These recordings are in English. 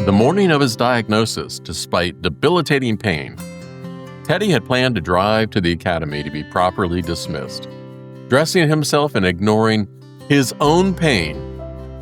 The morning of his diagnosis, despite debilitating pain, Teddy had planned to drive to the academy to be properly dismissed, dressing himself and ignoring his own pain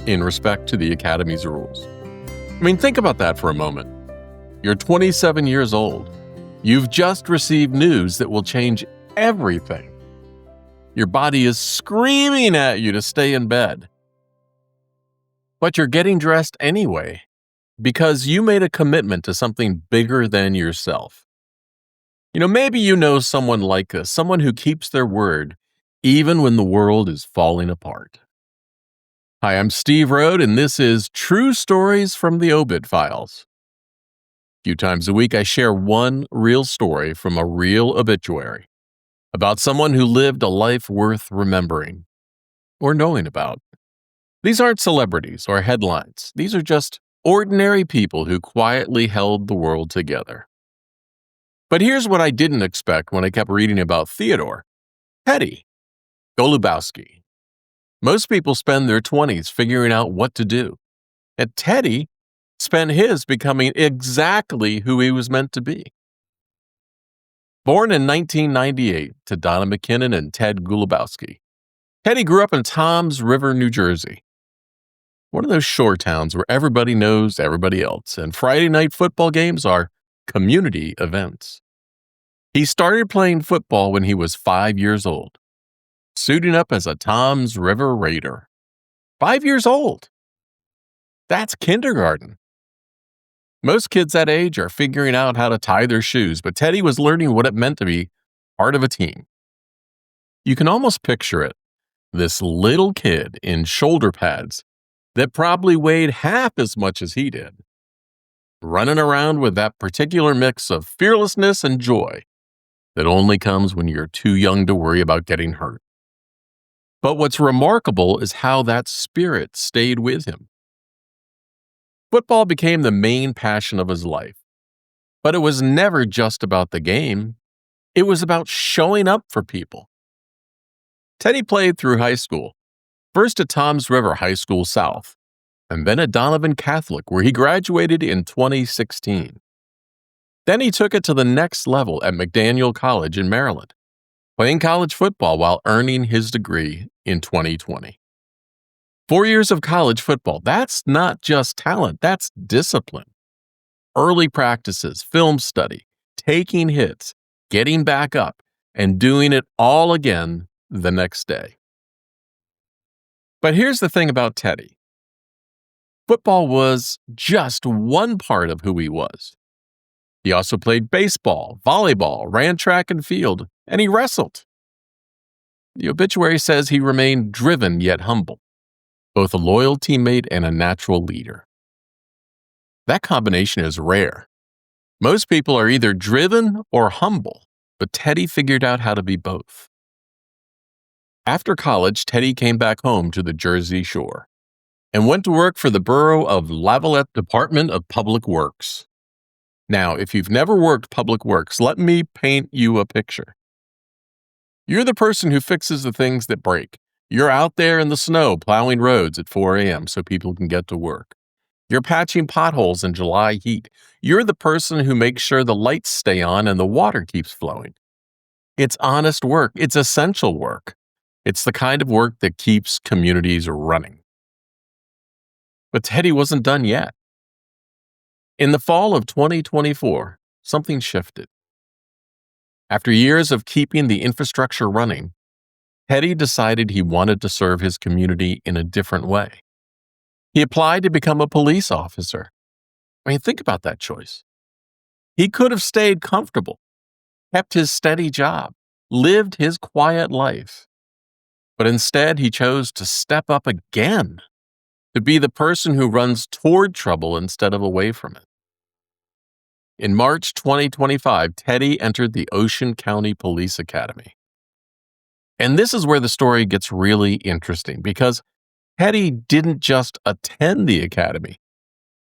in respect to the academy's rules. I mean, think about that for a moment. You're 27 years old. You've just received news that will change everything. Your body is screaming at you to stay in bed. But you're getting dressed anyway because you made a commitment to something bigger than yourself. Maybe you know someone like this, someone who keeps their word even when the world is falling apart. Hi, I'm Steve Rode, and this is True Stories from the Obit Files. A few times a week, I share one real story from a real obituary about someone who lived a life worth remembering or knowing about. These aren't celebrities or headlines. These are just ordinary people who quietly held the world together. But here's what I didn't expect when I kept reading about Theodore. Teddy Golubowski. Most people spend their 20s figuring out what to do. And Teddy spent his becoming exactly who he was meant to be. Born in 1998 to Donna McKinnon and Ted Golubowski, Teddy grew up in Toms River, New Jersey. One of those shore towns where everybody knows everybody else, and Friday night football games are community events. He started playing football when he was 5 years old, suiting up as a Toms River Raider. 5 years old. That's kindergarten. Most kids that age are figuring out how to tie their shoes, but Teddy was learning what it meant to be part of a team. You can almost picture it. This little kid in shoulder pads that probably weighed half as much as he did, running around with that particular mix of fearlessness and joy that only comes when you're too young to worry about getting hurt. But what's remarkable is how that spirit stayed with him. Football became the main passion of his life, but it was never just about the game. It was about showing up for people. Teddy played through high school, first at Toms River High School South, and then at Donovan Catholic, where he graduated in 2016. Then he took it to the next level at McDaniel College in Maryland, playing college football while earning his degree in 2020. 4 years of college football, that's not just talent, that's discipline. Early practices, film study, taking hits, getting back up, and doing it all again the next day. But here's the thing about Teddy. Football was just one part of who he was. He also played baseball, volleyball, ran track and field, and he wrestled. The obituary says he remained driven yet humble, both a loyal teammate and a natural leader. That combination is rare. Most people are either driven or humble, but Teddy figured out how to be both. After college, Teddy came back home to the Jersey Shore and went to work for the Borough of Lavallette Department of Public Works. Now, if you've never worked public works, let me paint you a picture. You're the person who fixes the things that break. You're out there in the snow plowing roads at 4 a.m. so people can get to work. You're patching potholes in July heat. You're the person who makes sure the lights stay on and the water keeps flowing. It's honest work. It's essential work. It's the kind of work that keeps communities running. But Teddy wasn't done yet. In the fall of 2024, something shifted. After years of keeping the infrastructure running, Teddy decided he wanted to serve his community in a different way. He applied to become a police officer. I mean, think about that choice. He could have stayed comfortable, kept his steady job, lived his quiet life. But instead, he chose to step up again, to be the person who runs toward trouble instead of away from it. In March 2025, Teddy entered the Ocean County Police Academy. And this is where the story gets really interesting because Teddy didn't just attend the academy.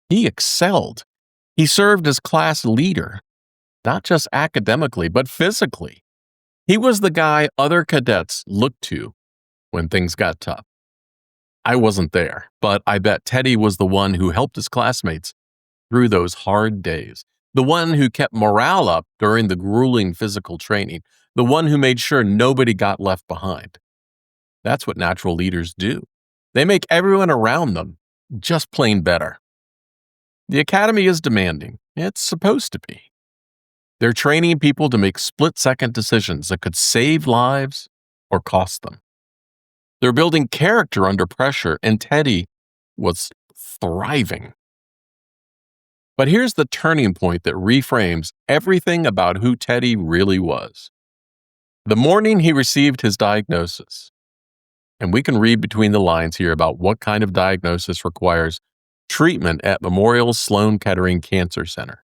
He excelled. He served as class leader, not just academically, but physically. He was the guy other cadets looked to when things got tough. I wasn't there, but I bet Teddy was the one who helped his classmates through those hard days, the one who kept morale up during the grueling physical training, the one who made sure nobody got left behind. That's what natural leaders do. They make everyone around them just plain better. The academy is demanding. It's supposed to be. They're training people to make split-second decisions that could save lives or cost them. They're building character under pressure, and Teddy was thriving. But here's the turning point that reframes everything about who Teddy really was. The morning he received his diagnosis, and we can read between the lines here about what kind of diagnosis requires treatment at Memorial Sloan Kettering Cancer Center.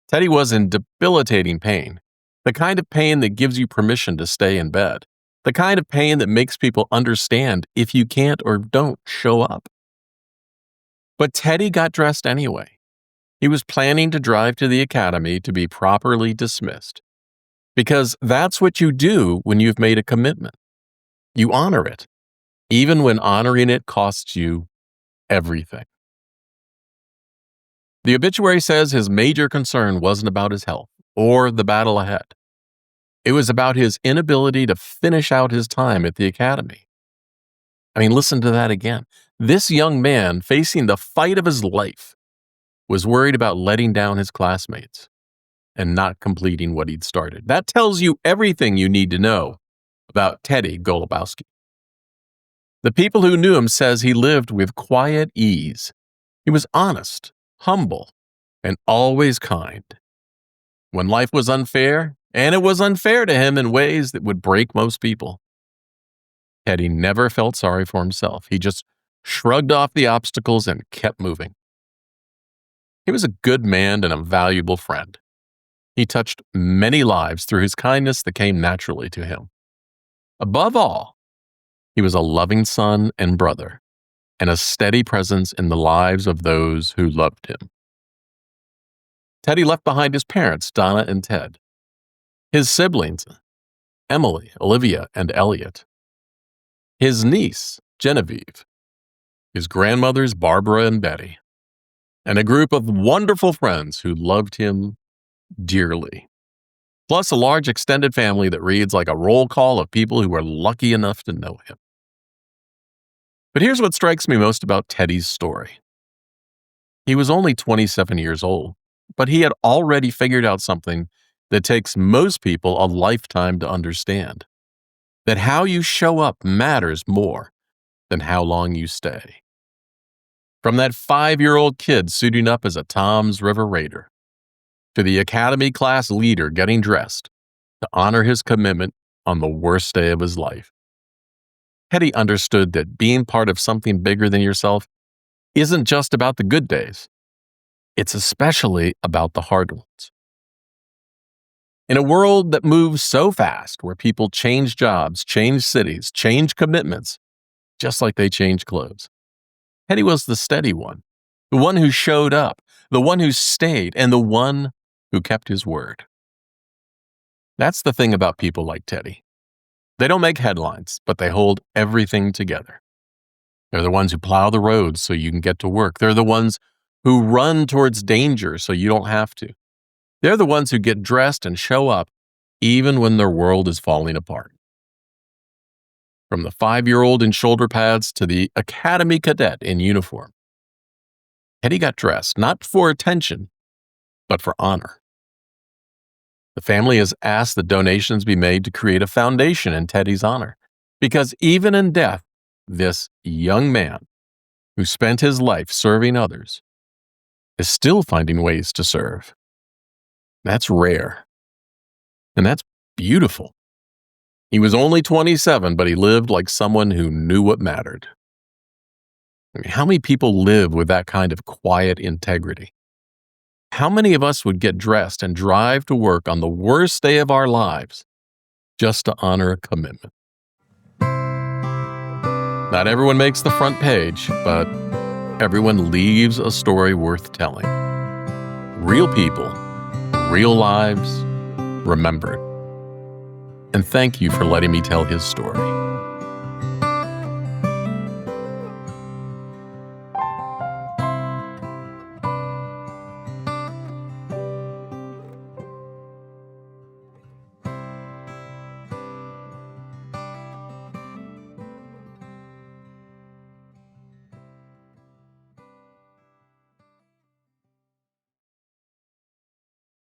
Teddy was in debilitating pain, the kind of pain that gives you permission to stay in bed, the kind of pain that makes people understand if you can't or don't show up. But Teddy got dressed anyway. He was planning to drive to the academy to be properly dismissed, because that's what you do when you've made a commitment. You honor it, even when honoring it costs you everything. The obituary says his major concern wasn't about his health or the battle ahead. It was about his inability to finish out his time at the academy. I mean, listen to that again. This young man, facing the fight of his life, was worried about letting down his classmates and not completing what he'd started. That tells you everything you need to know about Teddy Golubowski. The people who knew him says he lived with quiet ease. He was honest, humble, and always kind. When life was unfair, and it was unfair to him in ways that would break most people, Teddy never felt sorry for himself. He just shrugged off the obstacles and kept moving. He was a good man and a valuable friend. He touched many lives through his kindness that came naturally to him. Above all, he was a loving son and brother, and a steady presence in the lives of those who loved him. Teddy left behind his parents, Donna and Ted, his siblings, Emily, Olivia, and Elliot, his niece, Genevieve, his grandmothers, Barbara and Betty, and a group of wonderful friends who loved him dearly, plus a large extended family that reads like a roll call of people who were lucky enough to know him. But here's what strikes me most about Teddy's story. He was only 27 years old, but he had already figured out something that takes most people a lifetime to understand. That how you show up matters more than how long you stay. From that 5-year-old kid suiting up as a Tom's River Raider, to the academy class leader getting dressed to honor his commitment on the worst day of his life, Teddy understood that being part of something bigger than yourself isn't just about the good days. It's especially about the hard ones. In a world that moves so fast, where people change jobs, change cities, change commitments, just like they change clothes, Teddy was the steady one, the one who showed up, the one who stayed, and the one who kept his word. That's the thing about people like Teddy. They don't make headlines, but they hold everything together. They're the ones who plow the roads so you can get to work. They're the ones who run towards danger so you don't have to. They're the ones who get dressed and show up even when their world is falling apart. From the 5-year-old in shoulder pads to the academy cadet in uniform, Teddy got dressed not for attention, but for honor. The family has asked that donations be made to create a foundation in Teddy's honor, because even in death, this young man who spent his life serving others is still finding ways to serve. That's rare. And that's beautiful. He was only 27, but he lived like someone who knew what mattered. I mean, how many people live with that kind of quiet integrity? How many of us would get dressed and drive to work on the worst day of our lives just to honor a commitment? Not everyone makes the front page, but everyone leaves a story worth telling. Real people, real lives, remembered. And thank you for letting me tell his story.